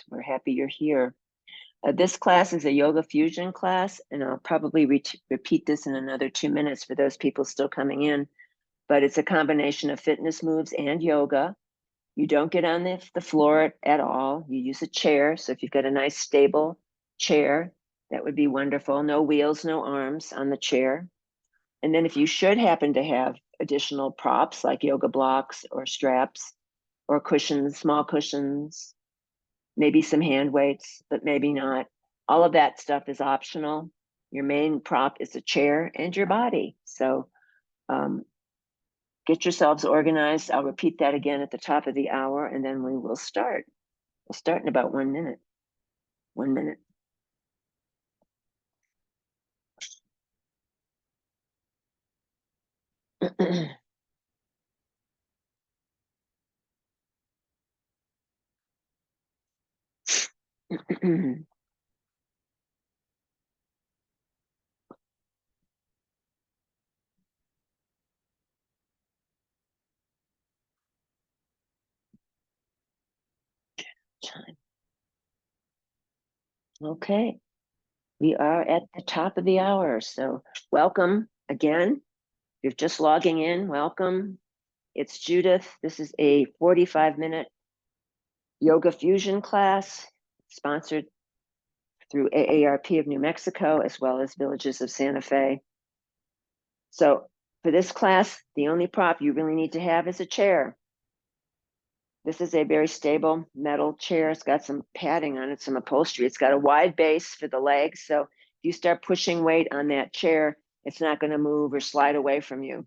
We're happy you're here. This class is a yoga fusion class, and I'll probably repeat this in another 2 minutes for those people still coming in, but it's a combination of fitness moves and yoga. You don't get on the floor at all. You use a chair. So if you've got a nice stable chair, that would be wonderful. No wheels, no arms on the chair. And then if you should happen to have additional props like yoga blocks or straps or cushions, small cushions, maybe some hand weights, but maybe not. All of that stuff is optional. Your main prop is a chair and your body. So get yourselves organized. I'll repeat that again at the top of the hour, and then we will start. We'll start in about 1 minute. 1 minute. Okay, we are at the top of the hour. So welcome again. If you're just logging in, welcome. It's Judith. This is a 45-minute yoga fusion class sponsored through AARP of New Mexico, as well as Villages of Santa Fe. So for this class, the only prop you really need to have is a chair. This is a very stable metal chair. It's got some padding on it, some upholstery. It's got a wide base for the legs. So if you start pushing weight on that chair, it's not going to move or slide away from you.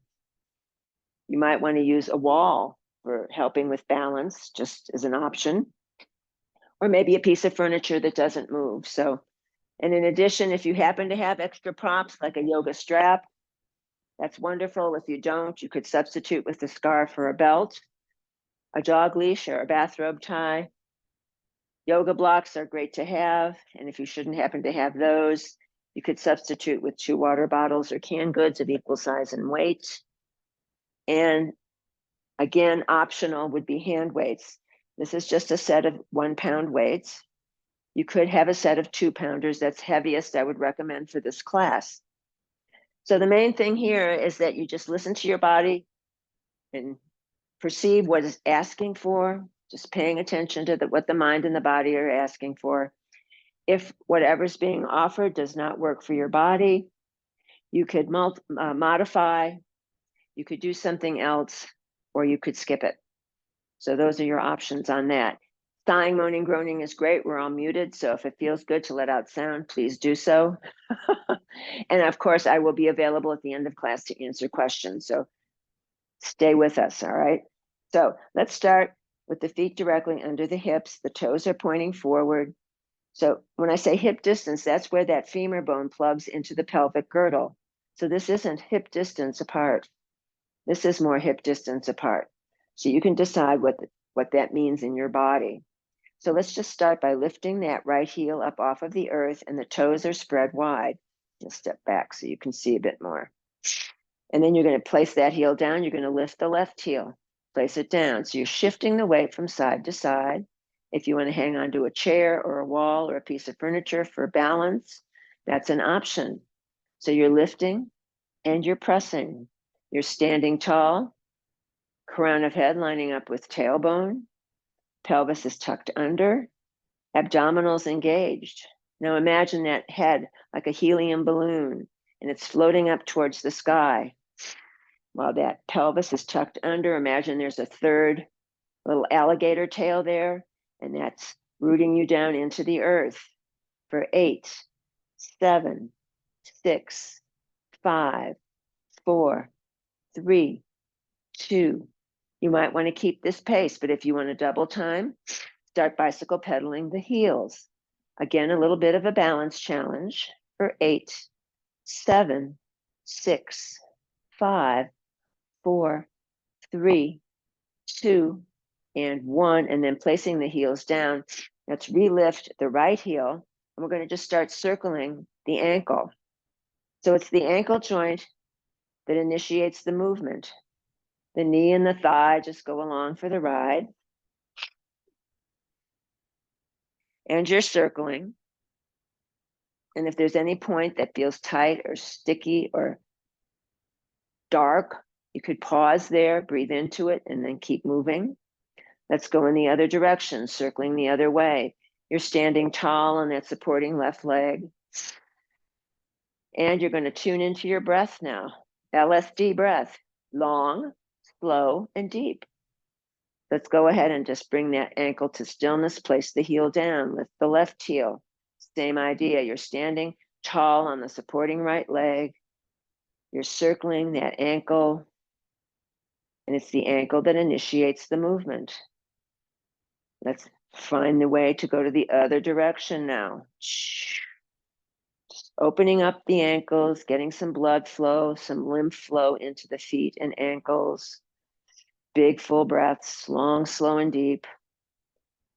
You might want to use a wall for helping with balance, just as an option, or maybe a piece of furniture that doesn't move. So, and in addition, if you happen to have extra props like a yoga strap, that's wonderful. If you don't, you could substitute with a scarf or a belt, a dog leash or a bathrobe tie. Yoga blocks are great to have. And if you shouldn't happen to have those, you could substitute with 2 water bottles or canned goods of equal size and weight. And again, optional would be hand weights. This is just a set of 1-pound weights. You could have a set of 2-pounders. That's heaviest I would recommend for this class. So the main thing here is that you just listen to your body and perceive what it's asking for, just paying attention to what the mind and the body are asking for. If whatever's being offered does not work for your body, you could modify, you could do something else, or you could skip it. So those are your options on that. Sighing, moaning, groaning is great. We're all muted. So if it feels good to let out sound, please do so. And of course, I will be available at the end of class to answer questions. So stay with us, all right? So let's start with the feet directly under the hips. The toes are pointing forward. So when I say hip distance, that's where that femur bone plugs into the pelvic girdle. So this isn't hip distance apart. This is more hip distance apart. So you can decide what that means in your body. So let's just start by lifting that right heel up off of the earth, and the toes are spread wide. Just step back so you can see a bit more. And then you're going to place that heel down. You're going to lift the left heel, place it down. So you're shifting the weight from side to side. If you want to hang onto a chair or a wall or a piece of furniture for balance, that's an option. So you're lifting and you're pressing. You're standing tall, crown of head lining up with tailbone. Pelvis is tucked under, abdominals engaged. Now imagine that head like a helium balloon, and it's floating up towards the sky. While that pelvis is tucked under, imagine there's a third little alligator tail there, and that's rooting you down into the earth for 8, 7, 6, 5, 4, 3, 2. You might want to keep this pace, but if you want to double time, start bicycle pedaling the heels. Again, a little bit of a balance challenge for 8, 7, 6, 5, 4, 3, 2, and 1, and then placing the heels down. Let's relift the right heel, and we're going to just start circling the ankle. So it's the ankle joint that initiates the movement. The knee and the thigh just go along for the ride. And you're circling. And if there's any point that feels tight or sticky or dark, you could pause there, breathe into it, and then keep moving. Let's go in the other direction, circling the other way. You're standing tall on that supporting left leg. And you're going to tune into your breath now. LSD breath, long, slow, and deep. Let's go ahead and just bring that ankle to stillness, place the heel down, lift the left heel. Same idea, you're standing tall on the supporting right leg. You're circling that ankle, and it's the ankle that initiates the movement. Let's find the way to go to the other direction now. Just opening up the ankles, getting some blood flow, some lymph flow into the feet and ankles. Big full breaths, long, slow, and deep.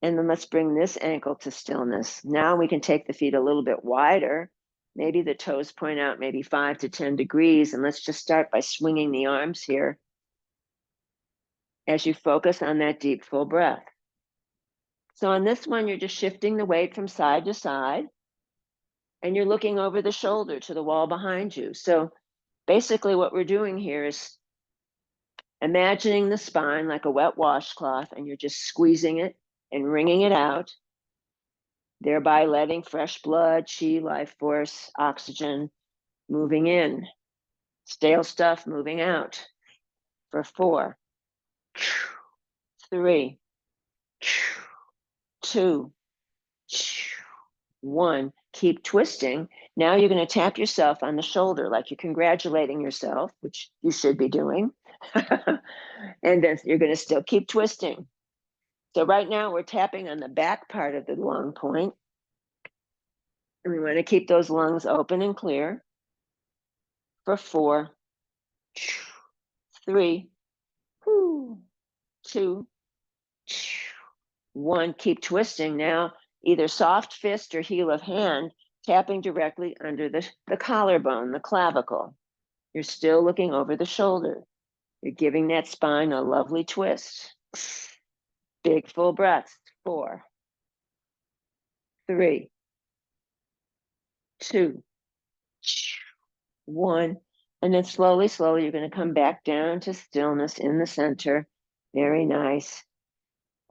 And then let's bring this ankle to stillness. Now we can take the feet a little bit wider. Maybe the toes point out maybe 5 to 10 degrees. And let's just start by swinging the arms here as you focus on that deep, full breath. So on this one, you're just shifting the weight from side to side, and you're looking over the shoulder to the wall behind you. So basically what we're doing here is imagining the spine like a wet washcloth, and you're just squeezing it and wringing it out, thereby letting fresh blood, chi, life force, oxygen moving in, stale stuff moving out. For 4, 3, 2, 1. Keep twisting. Now you're going to tap yourself on the shoulder like you're congratulating yourself, which you should be doing. And then you're going to still keep twisting. So right now we're tapping on the back part of the lung point. And we want to keep those lungs open and clear. For 4, 3, 2, 1. Keep twisting. Now, either soft fist or heel of hand, tapping directly under the collarbone, the clavicle. You're still looking over the shoulder. You're giving that spine a lovely twist. Big full breaths. 4, 3, 2, 1. And then slowly, slowly, you're going to come back down to stillness in the center. Very nice.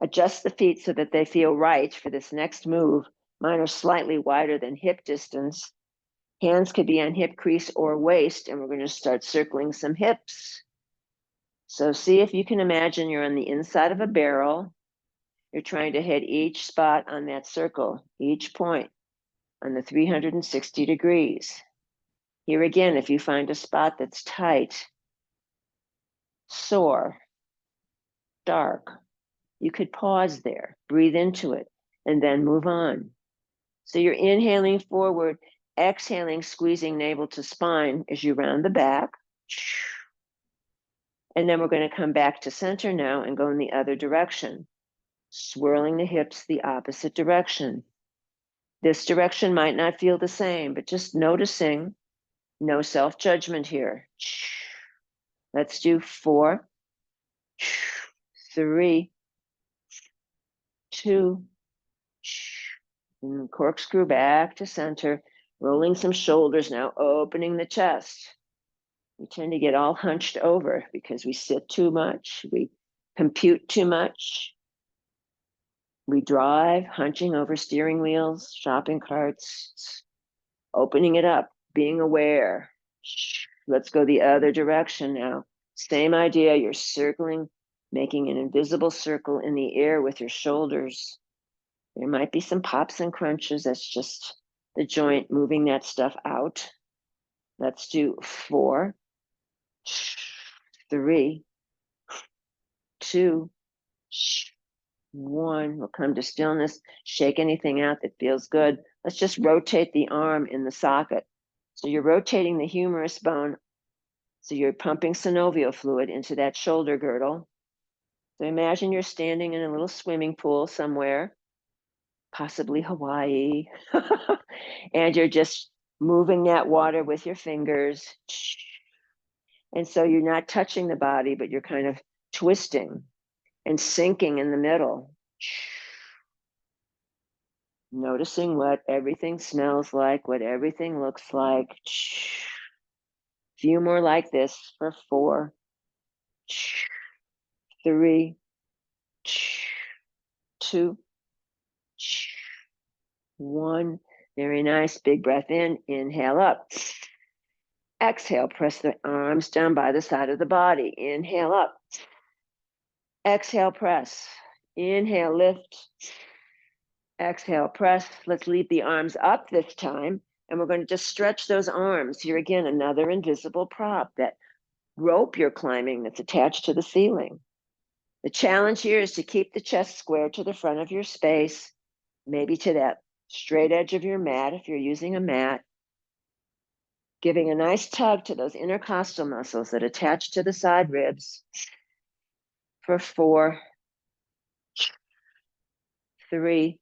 Adjust the feet so that they feel right for this next move. Mine are slightly wider than hip distance. Hands could be on hip crease or waist, and we're going to start circling some hips. So see if you can imagine you're on the inside of a barrel. You're trying to hit each spot on that circle, each point on the 360 degrees. Here again, if you find a spot that's tight, sore, dark, you could pause there, breathe into it, and then move on. So you're inhaling forward, exhaling, squeezing navel to spine as you round the back. And then we're going to come back to center now and go in the other direction, swirling the hips the opposite direction. This direction might not feel the same, but just noticing, no self-judgment here. Let's do 4, 3, 2, and corkscrew back to center, rolling some shoulders now, opening the chest. We tend to get all hunched over because we sit too much, we compute too much, we drive, hunching over steering wheels, shopping carts, opening it up, being aware. Let's go the other direction now. Same idea, you're circling, making an invisible circle in the air with your shoulders. There might be some pops and crunches. That's just the joint moving that stuff out. Let's do 4, 3, 2, 1. We'll come to stillness. Shake anything out that feels good. Let's just rotate the arm in the socket. So you're rotating the humerus bone. So you're pumping synovial fluid into that shoulder girdle. So imagine you're standing in a little swimming pool somewhere, possibly Hawaii, and you're just moving that water with your fingers. And so you're not touching the body, but you're kind of twisting and sinking in the middle. Noticing what everything smells like, what everything looks like. Few more like this for 4, 3, 2, 1. Very nice. Big breath in. Inhale up. Exhale. Press the arms down by the side of the body. Inhale up. Exhale, press. Inhale, lift. Exhale, press. Let's leave the arms up this time. And we're going to just stretch those arms. Here again, another invisible prop, that rope you're climbing that's attached to the ceiling. The challenge here is to keep the chest square to the front of your space, maybe to that straight edge of your mat if you're using a mat. Giving a nice tug to those intercostal muscles that attach to the side ribs for 4, 3,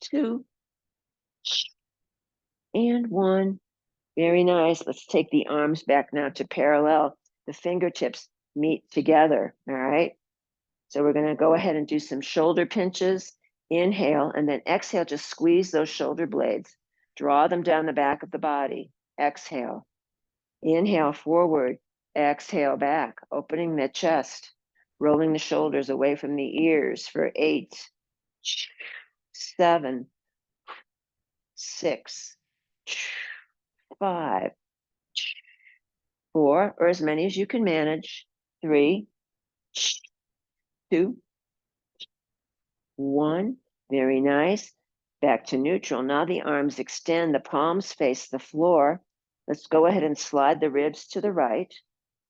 2, and 1. Very nice. Let's take the arms back now to parallel. The fingertips meet together, all right? So we're gonna go ahead and do some shoulder pinches. Inhale, and then exhale, just squeeze those shoulder blades. Draw them down the back of the body. Exhale. Inhale, forward. Exhale, back, opening the chest. Rolling the shoulders away from the ears for 8, 7, 6, 5, 4, or as many as you can manage. 3, 2, 1. Very nice. Back to neutral. Now the arms extend, the palms face the floor. Let's go ahead and slide the ribs to the right.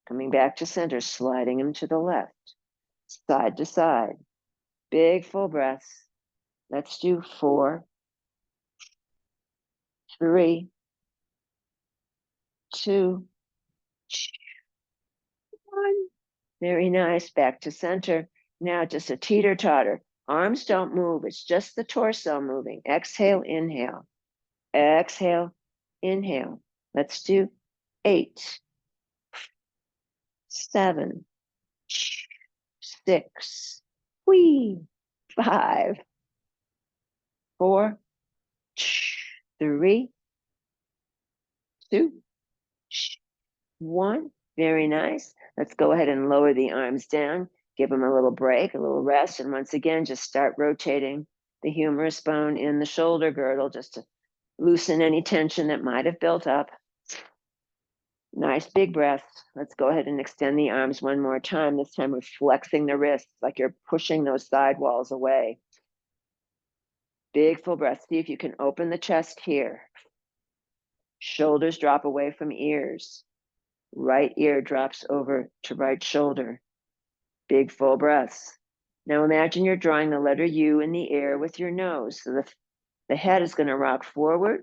Coming back to center, sliding them to the left. Side to side. Big full breaths. Let's do 4, 3, 2, 1. Very nice. Back to center. Now just a teeter-totter. Arms don't move. It's just the torso moving. Exhale, inhale. Exhale, inhale. Let's do 8, 7, 6, 5, 4, 3, 2, 1. Very nice. Let's go ahead and lower the arms down. Give them a little break, a little rest. And once again, just start rotating the humerus bone in the shoulder girdle just to loosen any tension that might have built up. Nice big breath. Let's go ahead and extend the arms one more time. This time we're flexing the wrists like you're pushing those side walls away. Big full breath. See if you can open the chest here. Shoulders drop away from ears. Right ear drops over to right shoulder. Big full breaths. Now imagine you're drawing the letter U in the air with your nose. So the head is going to rock forward.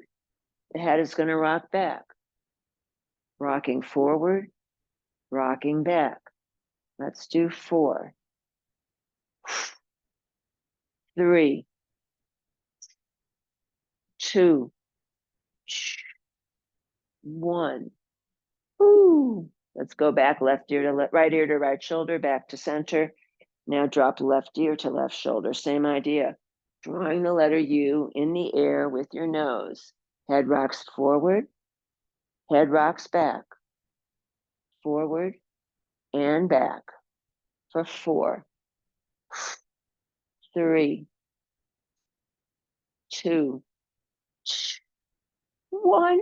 The head is going to rock back. Rocking forward, rocking back. Let's do 4, 3, 2, 1. Ooh. Let's go back, left ear to right ear to right shoulder, back to center. Now drop left ear to left shoulder. Same idea. Drawing the letter U in the air with your nose. Head rocks forward, head rocks back, forward and back for 4, 3, 2, 1.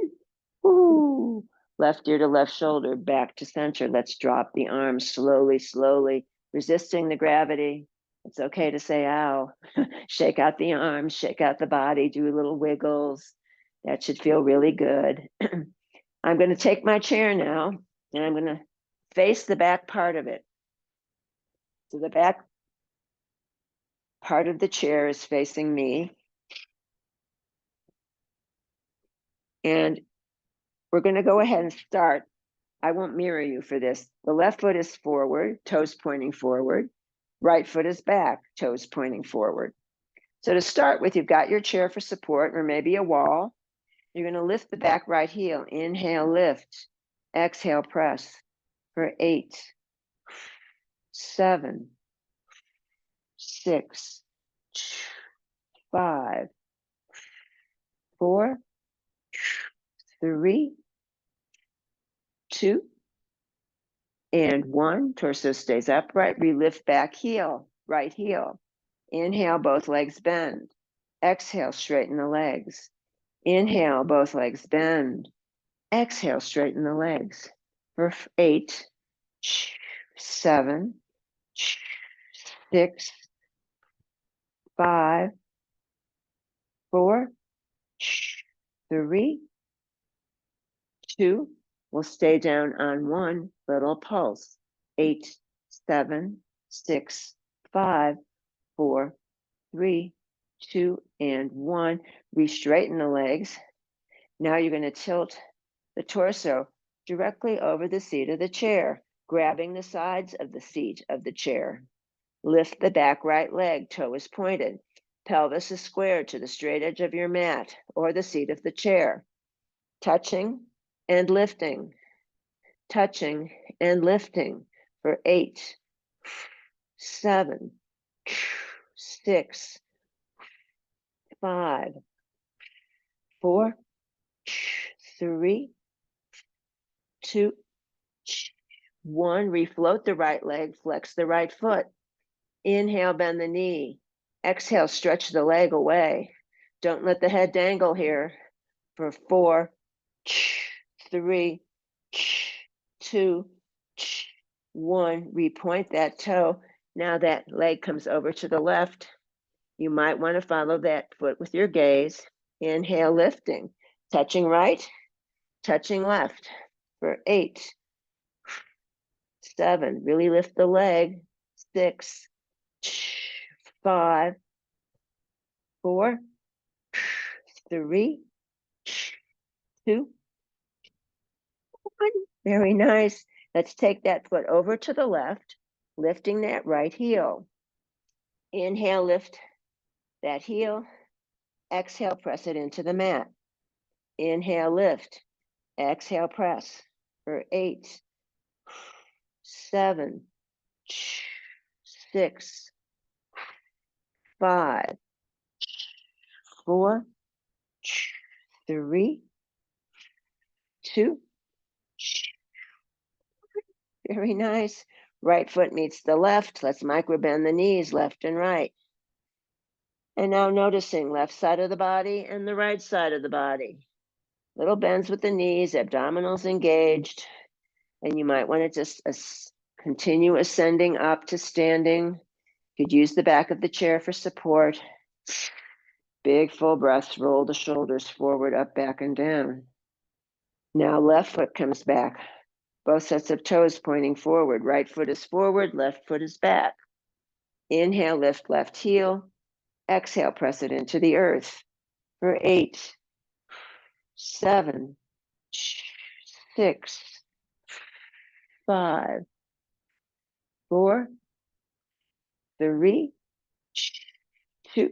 Ooh. Left ear to left shoulder, back to center. Let's drop the arms slowly, slowly, resisting the gravity. It's okay to say, ow. Shake out the arms, shake out the body, do little wiggles. That should feel really good. I'm going to take my chair now, and I'm going to face the back part of it. So the back part of the chair is facing me. And we're going to go ahead and start. I won't mirror you for this. The left foot is forward, toes pointing forward. Right foot is back, toes pointing forward. So to start with, you've got your chair for support or maybe a wall. You're going to lift the back right heel. Inhale, lift. Exhale, press for 8, 7, 6, 5, 4, 3, 2, and 1. Torso stays upright. Relift back heel, right heel. Inhale, both legs bend. Exhale, straighten the legs. Inhale, both legs bend. Exhale, straighten the legs. For 8, 7, 6, 5, 4, 3, 2. We'll stay down on 1 little pulse. 8, 7, 6, 5, 4, 3, 2, and 1. Re-straighten the legs. Now you're going to tilt the torso directly over the seat of the chair, grabbing the sides of the seat of the chair. Lift the back right leg, toe is pointed. Pelvis is squared to the straight edge of your mat or the seat of the chair. Touching and lifting, touching and lifting for 8, 7, 6, 5, 4, 3, 2, 1. Refloat the right leg, flex the right foot. Inhale, bend the knee. Exhale, stretch the leg away. Don't let the head dangle here. For 4, 3, 2, 1. Repoint that toe. Now that leg comes over to the left. You might want to follow that foot with your gaze. Inhale, lifting. Touching right, touching left. For 8, 7. Really lift the leg. 6, 5, 4, 3, 2, 1. Very nice. Let's take that foot over to the left, lifting that right heel. Inhale, lift that heel. Exhale, press it into the mat. Inhale, lift. Exhale, press. For 8, 7, 6, 5, 4, 3, 2. Very nice. Right foot meets the left. Let's micro bend the knees, left and right. And now noticing left side of the body and the right side of the body. Little bends with the knees, abdominals engaged. And you might want to just continue ascending up to standing. You could use the back of the chair for support. Big full breaths, roll the shoulders forward, up, back, and down. Now left foot comes back. Both sets of toes pointing forward. Right foot is forward, left foot is back. Inhale, lift left heel. Exhale, press it into the earth. For 8, 7, 6, 5, 4, 3, 2,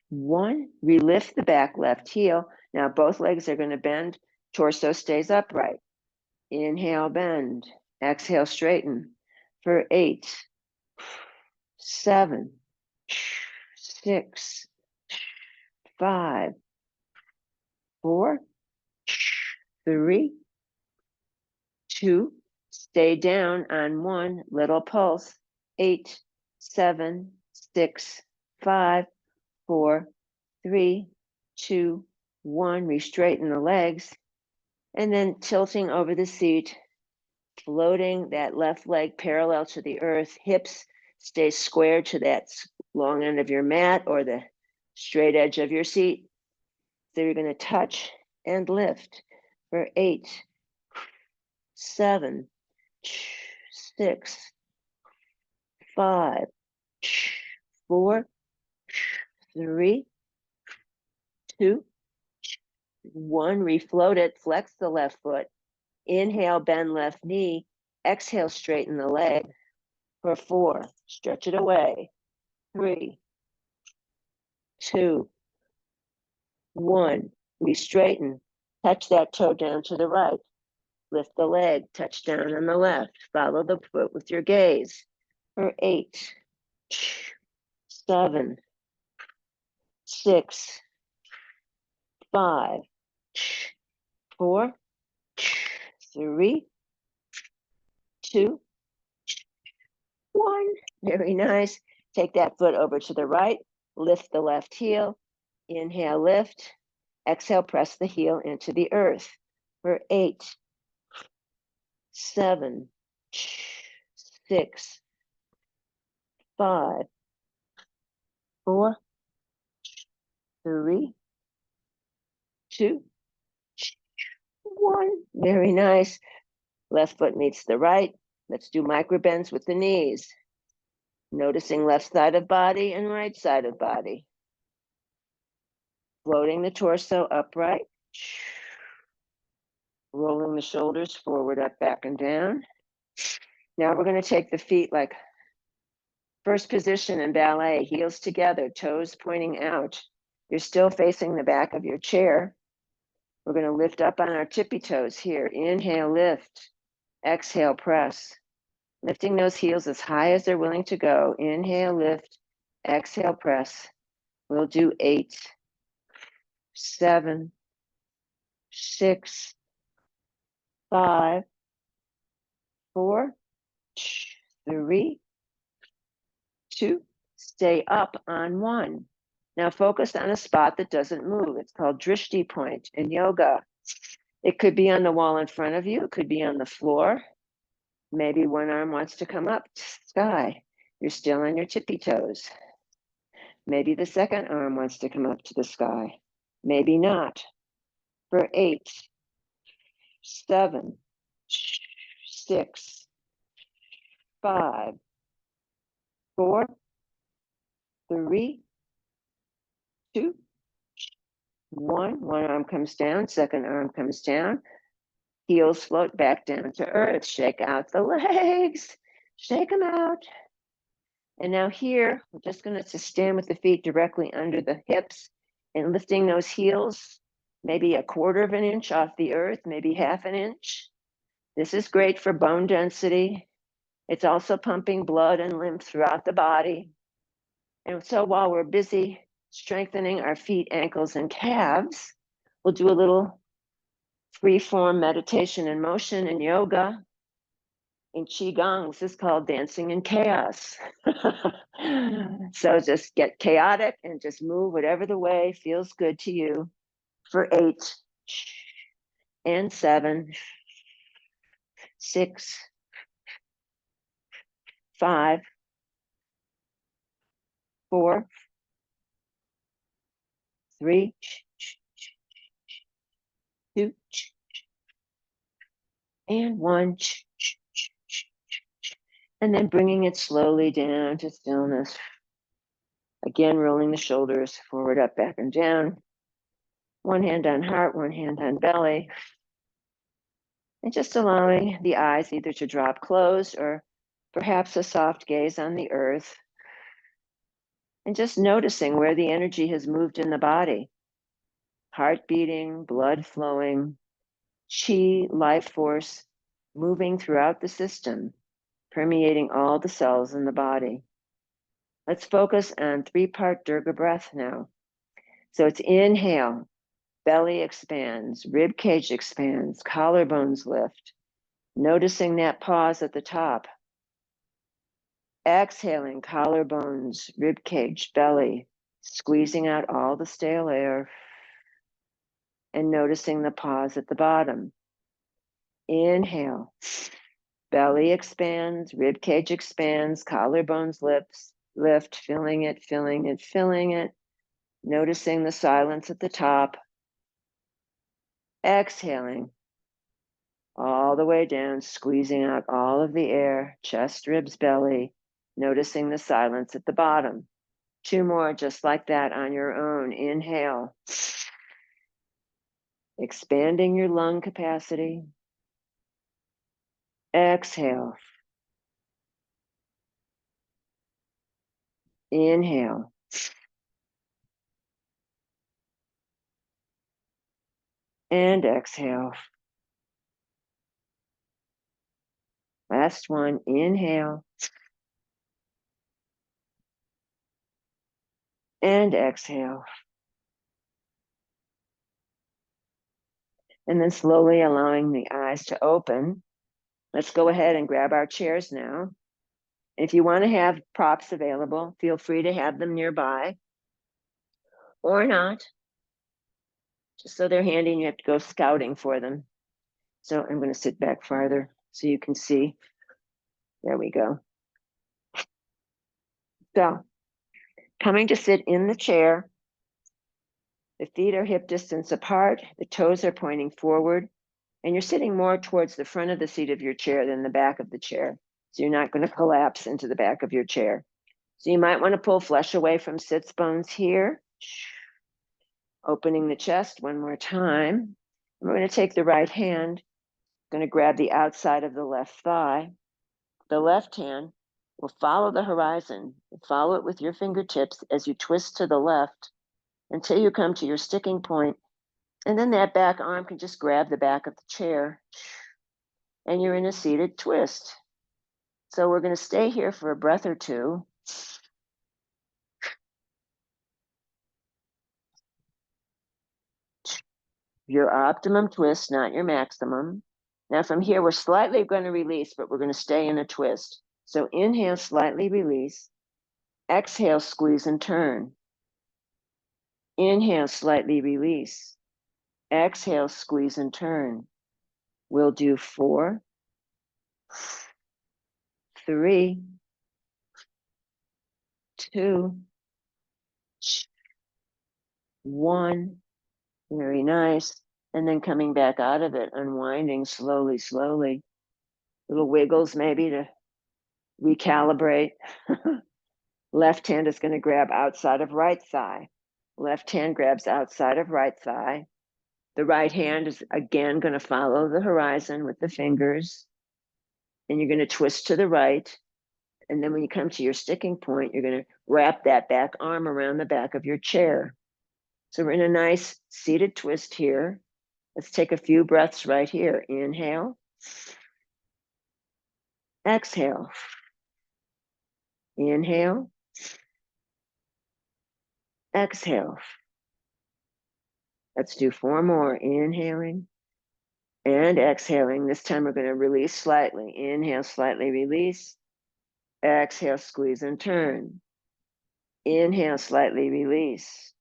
1. Relift the back left heel. Now both legs are going to bend. Torso stays upright. Inhale, bend. Exhale, straighten. For 8, 7, 6, 5, 4, 3, 2. Stay down on 1 little pulse. 8, 7, 6, 5, 4, 3, 2, 1. Re-straighten the legs. And then tilting over the seat, floating that left leg parallel to the earth. Hips stay square to that long end of your mat or the straight edge of your seat. So you're going to touch and lift for 8, 7, 6, 5, 4, 3, 2, 1. Refloat it, flex the left foot. Inhale, bend left knee. Exhale, straighten the leg. For 4, stretch it away. 3, 2, 1. Re-straighten. Touch that toe down to the right. Lift the leg, touch down on the left. Follow the foot with your gaze. For 8, 7, 6, 5, 4, 3, 2, 1. Very nice. Take that foot over to the right. Lift the left heel. Inhale, lift. Exhale, press the heel into the earth for 8, 7, 6, 5, 4, 3, 2, 1. Very nice. Left foot meets the right. Let's do micro bends with the knees. Noticing left side of body and right side of body. Floating the torso upright. Rolling the shoulders forward, up, back, and down. Now we're going to take the feet like first position in ballet, heels together, toes pointing out. You're still facing the back of your chair. We're going to lift up on our tippy toes here. Inhale, lift. Exhale, press. Lifting those heels as high as they're willing to go. Inhale, lift. Exhale, press. We'll do 8, 7, 6, 5, 4, 3, 2. Stay up on 1. Now focus on a spot that doesn't move. It's called drishti point in yoga. It could be on the wall in front of you. It could be on the floor. Maybe one arm wants to come up to the sky. You're still on your tippy toes. Maybe the second arm wants to come up to the sky. Maybe not. For 8, 7, 6, 5, 4, 3, 2, 1. One arm comes down, second arm comes down. Heels float back down to earth. Shake out the legs. Shake them out. And now here, we're just going to stand with the feet directly under the hips and lifting those heels, maybe a quarter of an inch off the earth, maybe half an inch. This is great for bone density. It's also pumping blood and lymph throughout the body. And so while we're busy strengthening our feet, ankles, and calves, we'll do a little free-form meditation and motion and yoga. In Qigong, this is called dancing in chaos. So just get chaotic and just move whatever the way feels good to you for 8 and 7, 6, 5, 4, 3, 2, and 1. And then bringing it slowly down to stillness. Again, rolling the shoulders forward, up, back, and down. One hand on heart, one hand on belly. And just allowing the eyes either to drop closed or perhaps a soft gaze on the earth. And just noticing where the energy has moved in the body. Heart beating, blood flowing, chi, life force, moving throughout the system, permeating all the cells in the body. Let's focus on 3-part Durga breath now. So it's inhale, belly expands, rib cage expands, collarbones lift. Noticing that pause at the top. Exhaling, collarbones, rib cage, belly, squeezing out all the stale air. And noticing the pause at the bottom. Inhale, belly expands, rib cage expands, collarbones lift, filling it, filling it, filling it. Noticing the silence at the top. Exhaling, all the way down, squeezing out all of the air, chest, ribs, belly, noticing the silence at the bottom. 2 more just like that on your own. Inhale, expanding your lung capacity. Exhale. Inhale. And exhale. Last one, inhale. and exhale. And then slowly allowing the eyes to open. Let's go ahead and grab our chairs now. If you want to have props available, feel free to have them nearby or not. Just so they're handy and you have to go scouting for them. So I'm going to sit back farther so you can see. There we go. So coming to sit in the chair, the feet are hip distance apart, the toes are pointing forward, and you're sitting more towards the front of the seat of your chair than the back of the chair. So you're not going to collapse into the back of your chair. So you might want to pull flesh away from sits bones here. Opening the chest one more time. We're going to take the right hand, going to grab the outside of the left thigh. The left hand will follow the horizon. Follow it with your fingertips as you twist to the left until you come to your sticking point. And then that back arm can just grab the back of the chair and you're in a seated twist. So we're going to stay here for a breath or two. Your optimum twist, not your maximum. Now from here, we're slightly going to release, but we're going to stay in a twist. So inhale, slightly release. Exhale, squeeze and turn. Inhale, slightly release. Exhale, squeeze and turn. We'll do 4, 3, 2, 1. Very nice. And then coming back out of it, unwinding slowly, slowly. Little wiggles maybe to recalibrate. Left hand is going to grab outside of right thigh. Left hand grabs outside of right thigh. The right hand is again going to follow the horizon with the fingers. And you're going to twist to the right. And then when you come to your sticking point, you're going to wrap that back arm around the back of your chair. So we're in a nice seated twist here. Let's take a few breaths right here. Inhale. Exhale. Inhale. Exhale. Let's do 4 more. Inhaling and exhaling. This time we're going to release slightly. Inhale, slightly release. Exhale, squeeze and turn. Inhale, slightly release.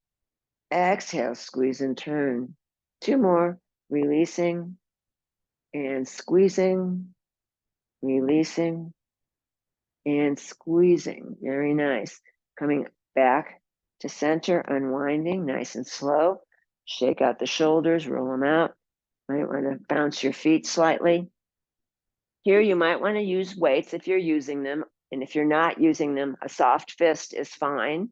Exhale, squeeze and turn. 2 more. Releasing and squeezing. Releasing and squeezing. Very nice. Coming back to center, unwinding, nice and slow. Shake out the shoulders, roll them out. Might want to bounce your feet slightly. Here you might want to use weights if you're using them. And if you're not using them, a soft fist is fine.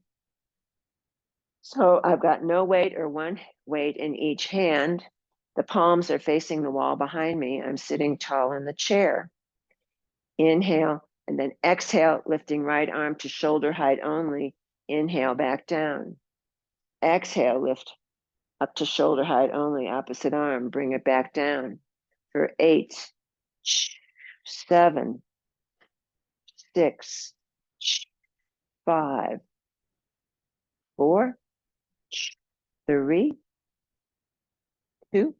So I've got no weight or one weight in each hand. The palms are facing the wall behind me. I'm sitting tall in the chair. Inhale, and then exhale, lifting right arm to shoulder height only. Inhale, back down. Exhale, lift up to shoulder height only, opposite arm, bring it back down. For 8, 7, 6, 5, 4, 3, 2,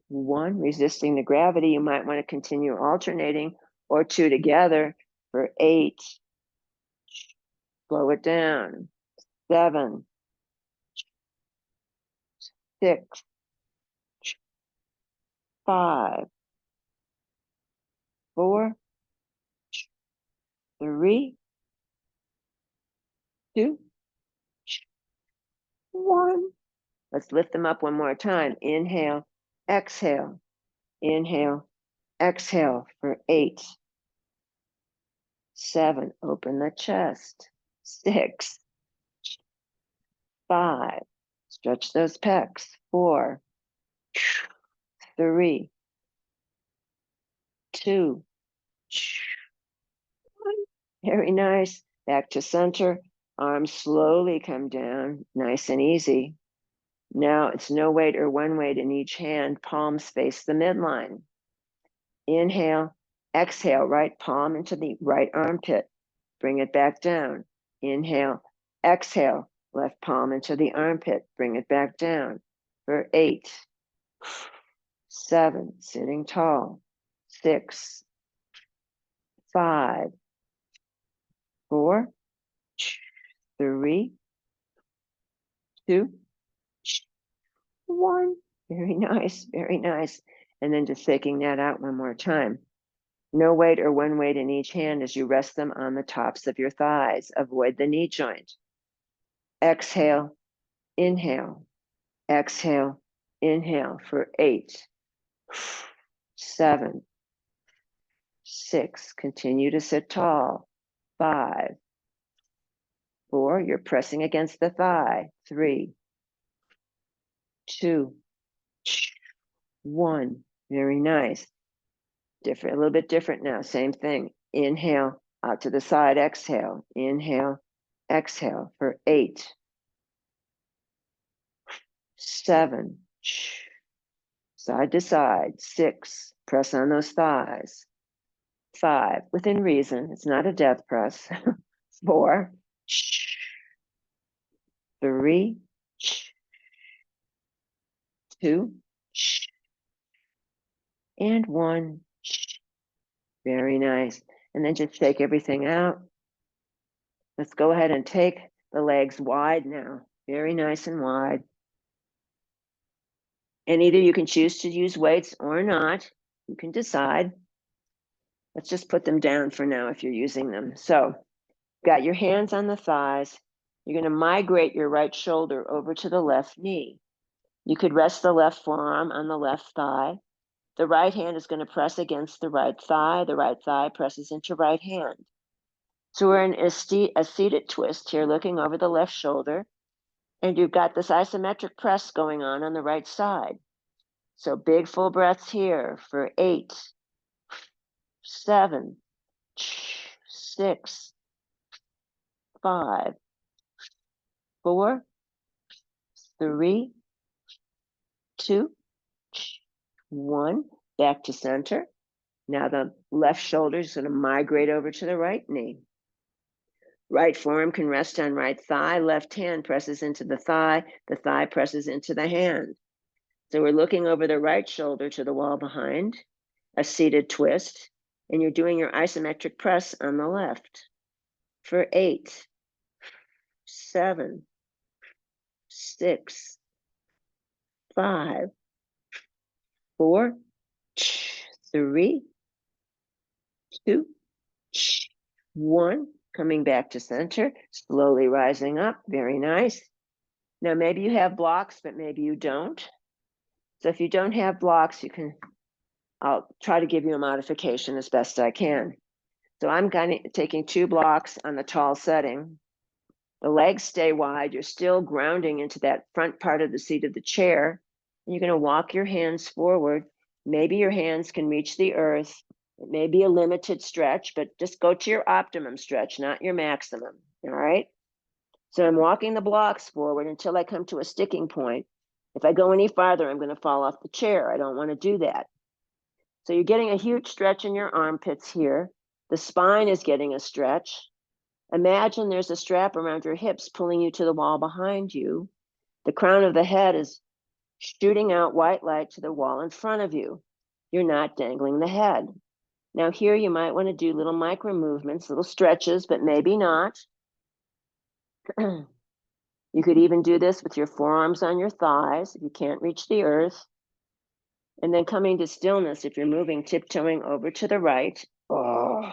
1. Resisting the gravity, you might want to continue alternating or 2 together for 8. Slow it down. 7, 6, 5, 4, 3, 2, 1. Let's lift them up one more time. Inhale, exhale, inhale, exhale for 8, 7. Open the chest. 6, 5. Stretch those pecs. 4, 3, 2, 1. Very nice. Back to center. Arms slowly come down, nice and easy. Now it's no weight or one weight in each hand. Palms face the midline. Inhale, exhale, right palm into the right armpit. Bring it back down. Inhale, Exhale, left palm into the armpit. Bring it back down for 8, 7, sitting tall. 6, 5, 4, 3, 2, 1. Very nice, very nice. And then just taking that out one more time. No weight or one weight in each hand as you rest them on the tops of your thighs. Avoid the knee joint. Exhale, inhale, exhale, inhale for 8, 7, 6. Continue to sit tall. 5, 4. You're pressing against the thigh. 3, 2, 1. Very nice. Different, a little bit different now. Same thing. Inhale, out to the side, exhale. Inhale, exhale for 8, 7, side to side. 6, press on those thighs. 5, within reason. It's not a death press. 4, 3, 2, and 1. Very nice. And then just shake everything out. Let's go ahead and take the legs wide now. Very nice and wide. And either you can choose to use weights or not. You can decide. Let's just put them down for now if you're using them. So, got your hands on the thighs. You're going to migrate your right shoulder over to the left knee. You could rest the left forearm on the left thigh. The right hand is going to press against the right thigh. The right thigh presses into right hand. So we're in a seated twist here, looking over the left shoulder. And you've got this isometric press going on the right side. So big full breaths here for 8, 7, 6, 5, 4, 3, 2, 1. Back to center. Now the left shoulder is going to migrate over to the right knee. Right forearm can rest on right thigh. Left hand presses into the thigh. The thigh presses into the hand. So we're looking over the right shoulder to the wall behind, a seated twist, and you're doing your isometric press on the left for 8, 7, 6, 5, 4, 3, 2, 1. Coming back to center, slowly rising up. Very nice. Now, maybe you have blocks, but maybe you don't. So if you don't have blocks, I'll try to give you a modification as best I can. So I'm kind of taking 2 blocks on the tall setting. The legs stay wide. You're still grounding into that front part of the seat of the chair. And you're going to walk your hands forward. Maybe your hands can reach the earth. It may be a limited stretch, but just go to your optimum stretch, not your maximum. All right? So I'm walking the blocks forward until I come to a sticking point. If I go any farther, I'm going to fall off the chair. I don't want to do that. So you're getting a huge stretch in your armpits here. The spine is getting a stretch. Imagine there's a strap around your hips pulling you to the wall behind you. The crown of the head is shooting out white light to the wall in front of you. You're not dangling the head. Now here you might want to do little micro movements, little stretches, but maybe not. You could even do this with your forearms on your thighs if you can't reach the earth. And then coming to stillness, if you're moving, tiptoeing over to the right. Oh,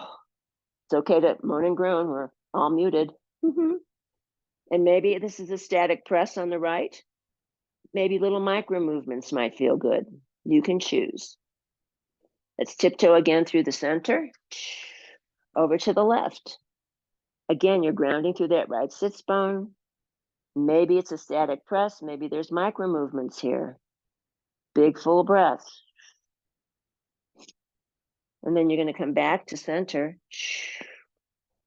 it's okay to moan and groan. We're all muted. And maybe this is a static press on the right. Maybe little micro movements might feel good. You can choose. Let's tiptoe again through the center, over to the left. Again, you're grounding through that right sits bone. Maybe it's a static press. Maybe there's micro movements here. Big full breath. And then you're going to come back to center.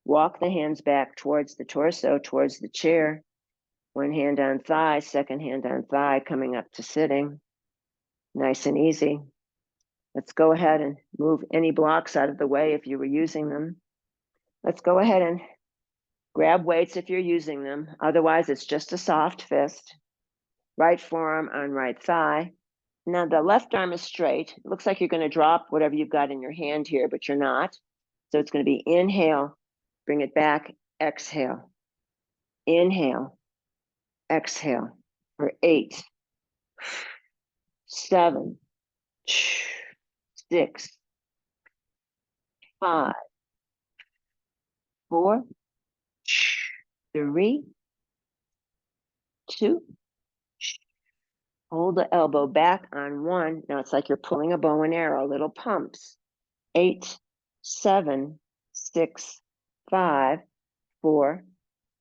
Walk the hands back towards the torso, towards the chair. One hand on thigh, second hand on thigh, coming up to sitting. Nice and easy. Let's go ahead and move any blocks out of the way if you were using them. Let's go ahead and Grab weights if you're using them. Otherwise, it's just a soft fist. Right forearm on right thigh. Now the left arm is straight. It looks like you're going to drop whatever you've got in your hand here, but you're not. So it's going to be inhale, bring it back, exhale. Inhale, exhale for 8, 7, 6, 5, 4, 3, 2. Hold the elbow back on 1. Now it's like you're pulling a bow and arrow, little pumps. 8, 7, 6, 5, 4,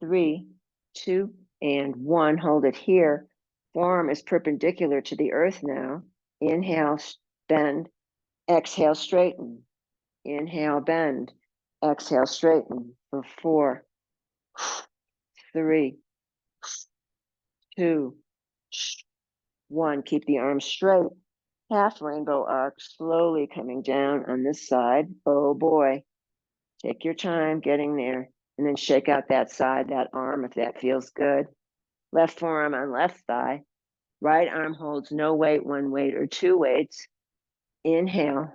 3, 2, and 1. Hold it here. Forearm is perpendicular to the earth now. Inhale, bend. Exhale, straighten. Inhale, bend. Exhale, straighten for 4, 3, 2, 1. Keep the arms straight. Half rainbow arc slowly coming down on this side. Oh boy. Take your time getting there. And then shake out that side, that arm, if that feels good. Left forearm on left thigh. Right arm holds no weight, 1 weight or 2 weights. Inhale,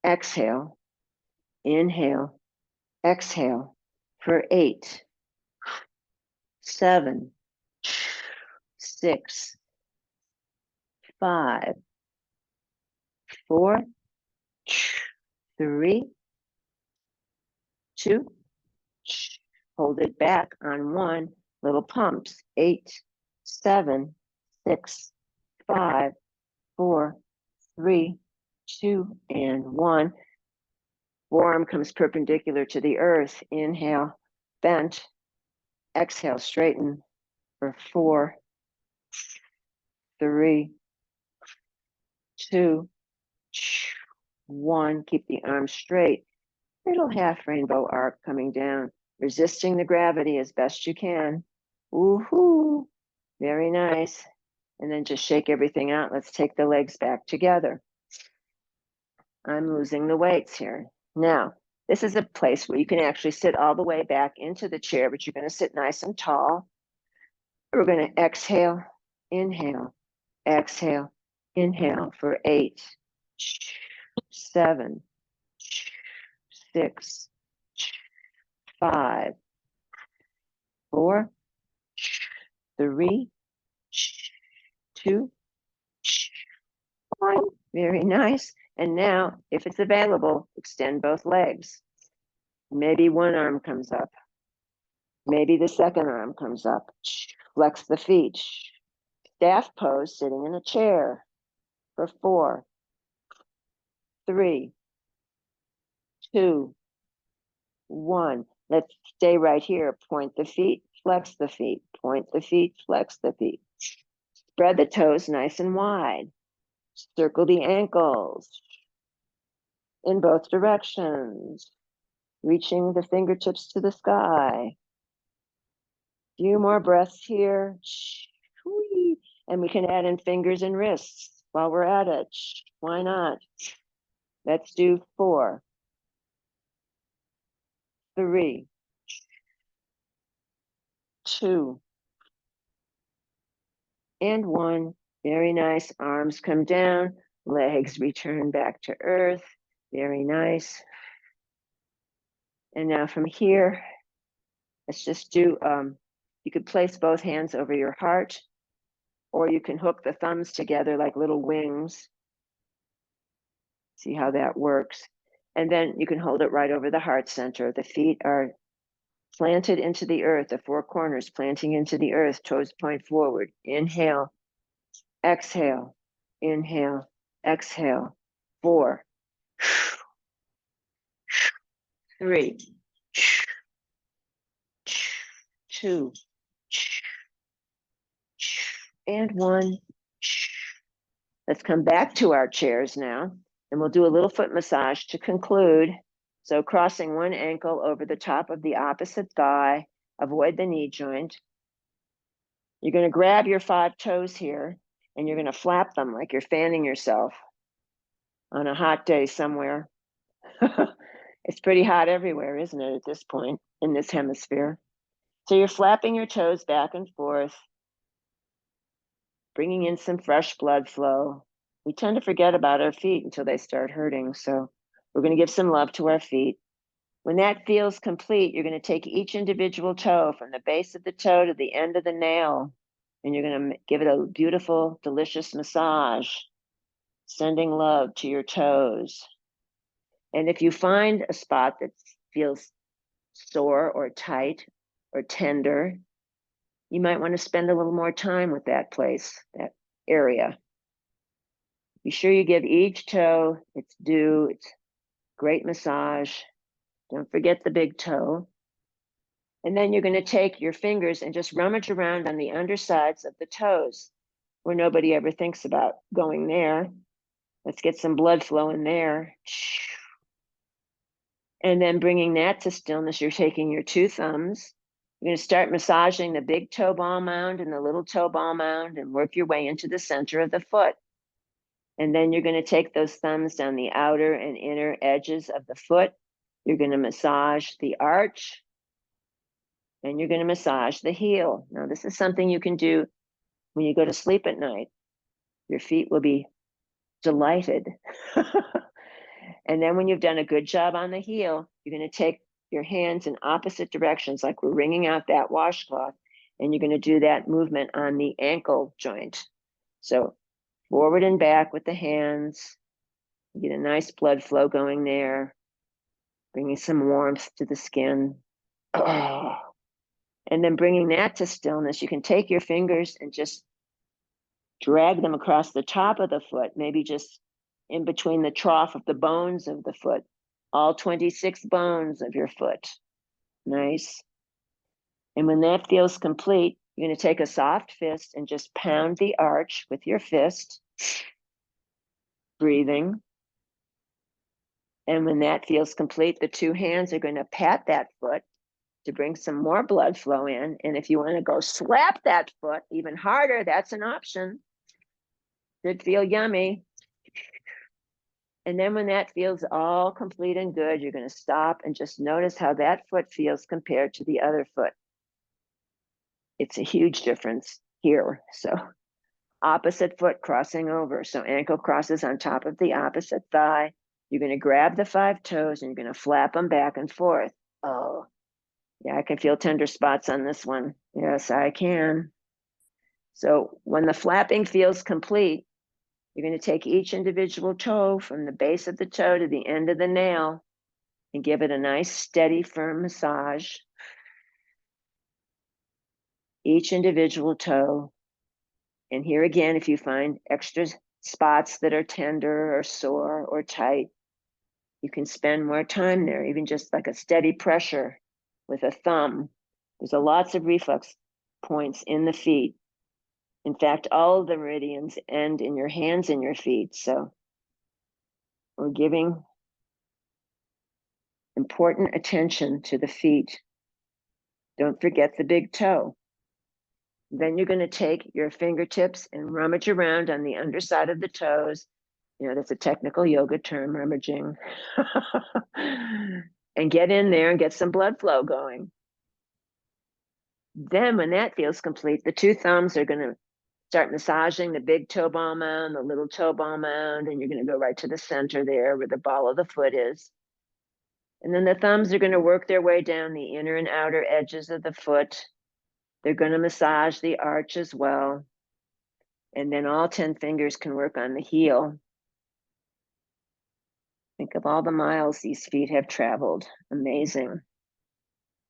exhale, inhale, exhale for 8, 7, 6, 5, 4, 3, 2. Hold it back on 1. Little pumps. 8, 7, 6, 5, 4, 3, 2, and 1. Forearm comes perpendicular to the earth. Inhale, bent. Exhale, straighten for 4, 3, 2, 1. Keep the arms straight. Little half rainbow arc coming down, resisting the gravity as best you can. Woohoo! Very nice. And then just shake everything out. Let's take the legs back together. I'm losing the weights here. Now, this is a place where you can actually sit all the way back into the chair, but you're going to sit nice and tall. We're going to exhale, inhale, exhale, inhale for 8, 7, 6, 5, 4, 3, 2, 1. Very nice. And now, if it's available, extend both legs. Maybe one arm comes up. Maybe the second arm comes up. Flex the feet. Staff pose, sitting in a chair for 4, 3, 2, 1. Let's stay right here. Point the feet, flex the feet. Point the feet, flex the feet. Spread the toes nice and wide. Circle the ankles in both directions, reaching the fingertips to the sky. Few more breaths here. And we can add in fingers and wrists while we're at it. Why not? Let's do 4, 3, 2, and 1. Very nice. Arms come down, legs return back to earth. Very nice. And now from here, let's just do, you could place both hands over your heart, or you can hook the thumbs together like little wings. See how that works. And then you can hold it right over the heart center. The feet are planted into the earth, the 4 corners planting into the earth, toes point forward. Inhale, exhale, inhale, exhale. 4, 3, 2, and 1. Let's come back to our chairs now, and we'll do a little foot massage to conclude. So crossing one ankle over the top of the opposite thigh, avoid the knee joint. You're going to grab your 5 toes here, and you're going to flap them like you're fanning yourself on a hot day somewhere. It's pretty hot everywhere, isn't it, at this point in this hemisphere? So you're flapping your toes back and forth, bringing in some fresh blood flow. We tend to forget about our feet until they start hurting. So we're going to give some love to our feet. When that feels complete, you're going to take each individual toe from the base of the toe to the end of the nail, and you're going to give it a beautiful, delicious massage, sending love to your toes. And if you find a spot that feels sore or tight or tender, you might want to spend a little more time with that place, that area. Be sure you give each toe its due, its great massage. Don't forget the big toe. And then you're going to take your fingers and just rummage around on the undersides of the toes where nobody ever thinks about going there. Let's get some blood flow in there. And then bringing that to stillness, you're taking your two thumbs. You're going to start massaging the big toe ball mound and the little toe ball mound and work your way into the center of the foot. And then you're going to take those thumbs down the outer and inner edges of the foot. You're going to massage the arch, and you're going to massage the heel. Now, this is something you can do when you go to sleep at night. Your feet will be delighted. And then when you've done a good job on the heel, you're going to take your hands in opposite directions, like we're wringing out that washcloth, and you're going to do that movement on the ankle joint. So forward and back with the hands. You get a nice blood flow going there, bringing some warmth to the skin. Oh. And then bringing that to stillness, you can take your fingers and just drag them across the top of the foot, maybe just in between the trough of the bones of the foot, all 26 bones of your foot. Nice. And when that feels complete, you're going to take a soft fist and just pound the arch with your fist, breathing. And when that feels complete, the two hands are going to pat that foot to bring some more blood flow in. And if you want to go slap that foot even harder, that's an option. Should feel yummy. And then when that feels all complete and good, you're going to stop and just notice how that foot feels compared to the other foot. It's a huge difference here. So opposite foot crossing over. So ankle crosses on top of the opposite thigh. You're going to grab the 5 toes and you're going to flap them back and forth. Oh, yeah, I can feel tender spots on this one. Yes, I can. So when the flapping feels complete, you're going to take each individual toe from the base of the toe to the end of the nail and give it a nice, steady, firm massage. Each individual toe. And here again, if you find extra spots that are tender or sore or tight, you can spend more time there, even just like a steady pressure with a thumb. There's lots of reflex points in the feet. In fact, all of the meridians end in your hands and your feet. So we're giving important attention to the feet. Don't forget the big toe. Then you're going to take your fingertips and rummage around on the underside of the toes. You know, that's a technical yoga term, rummaging. And get in there and get some blood flow going. Then when that feels complete, the two thumbs are going to start massaging the big toe ball mound, the little toe ball mound, and you're going to go right to the center there where the ball of the foot is. And then the thumbs are going to work their way down the inner and outer edges of the foot. They're going to massage the arch as well. And then all 10 fingers can work on the heel. Think of all the miles these feet have traveled. Amazing.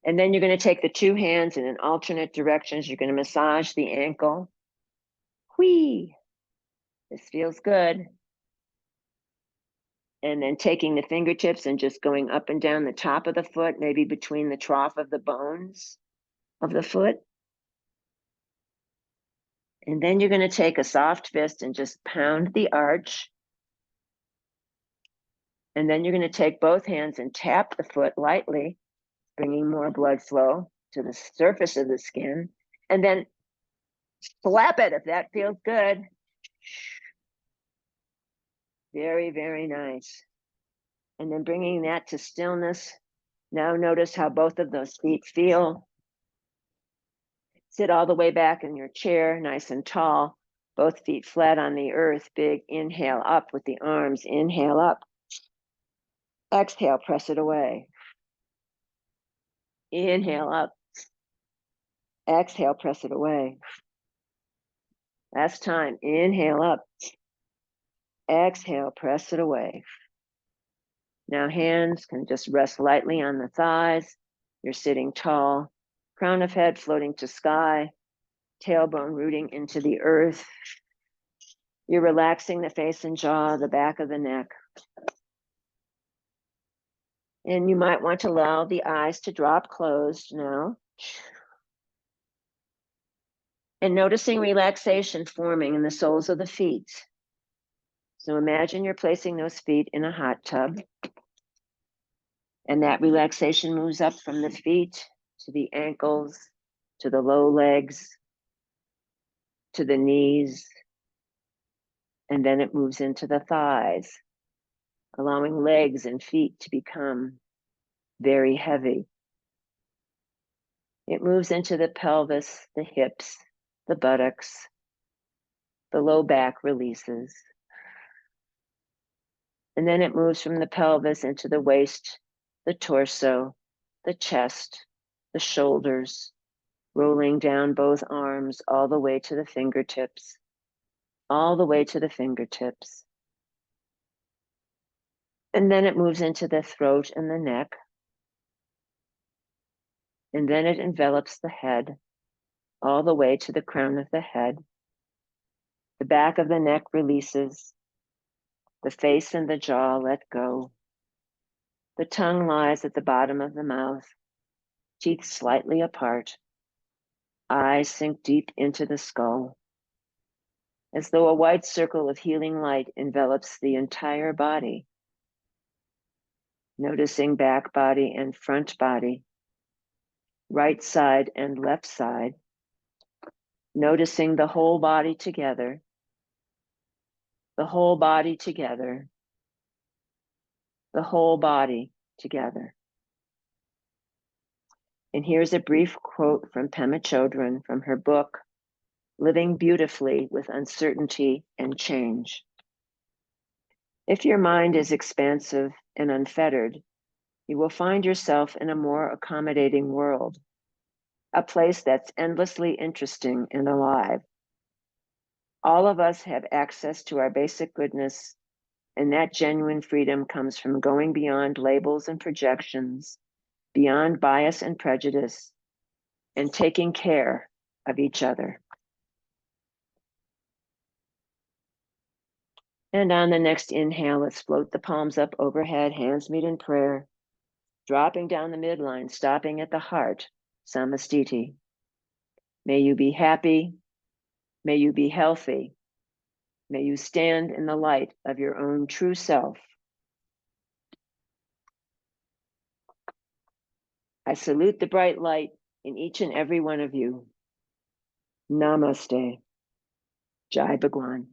And then you're going to take the two hands in alternate directions. You're going to massage the ankle. Whee! This feels good. And then taking the fingertips and just going up and down the top of the foot, maybe between the trough of the bones of the foot. And then you're going to take a soft fist and just pound the arch. And then you're going to take both hands and tap the foot lightly, bringing more blood flow to the surface of the skin. And then slap it if that feels good. Very, very nice. And then bringing that to stillness. Now notice how both of those feet feel. Sit all the way back in your chair, nice and tall, both feet flat on the earth. Big inhale up with the arms. Inhale up. Exhale, press it away. Inhale up. Exhale, press it away. Last time. Inhale up. Exhale, press it away. Now hands can just rest lightly on the thighs. You're sitting tall. Crown of head floating to sky. Tailbone rooting into the earth. You're relaxing the face and jaw, the back of the neck. And you might want to allow the eyes to drop closed now. And noticing relaxation forming in the soles of the feet. So imagine you're placing those feet in a hot tub. And that relaxation moves up from the feet to the ankles, to the low legs, to the knees, and then it moves into the thighs, allowing legs and feet to become very heavy. It moves into the pelvis, the hips, the buttocks, the low back releases. And then it moves from the pelvis into the waist, the torso, the chest, the shoulders, rolling down both arms all the way to the fingertips, all the way to the fingertips. And then it moves into the throat and the neck. And then it envelops the head all the way to the crown of the head. The back of the neck releases. The face and the jaw let go. The tongue lies at the bottom of the mouth, teeth slightly apart. Eyes sink deep into the skull, as though a white circle of healing light envelops the entire body. Noticing back body and front body, right side and left side. Noticing the whole body together, the whole body together, the whole body together. And here's a brief quote from Pema Chodron from her book, Living Beautifully with Uncertainty and Change. If your mind is expansive and unfettered, you will find yourself in a more accommodating world, a place that's endlessly interesting and alive. All of us have access to our basic goodness, and that genuine freedom comes from going beyond labels and projections, beyond bias and prejudice, and taking care of each other. And on the next inhale, let's float the palms up overhead, hands meet in prayer, dropping down the midline, stopping at the heart, Samastiti. May you be happy. May you be healthy. May you stand in the light of your own true self. I salute the bright light in each and every one of you. Namaste. Jai Bhagwan.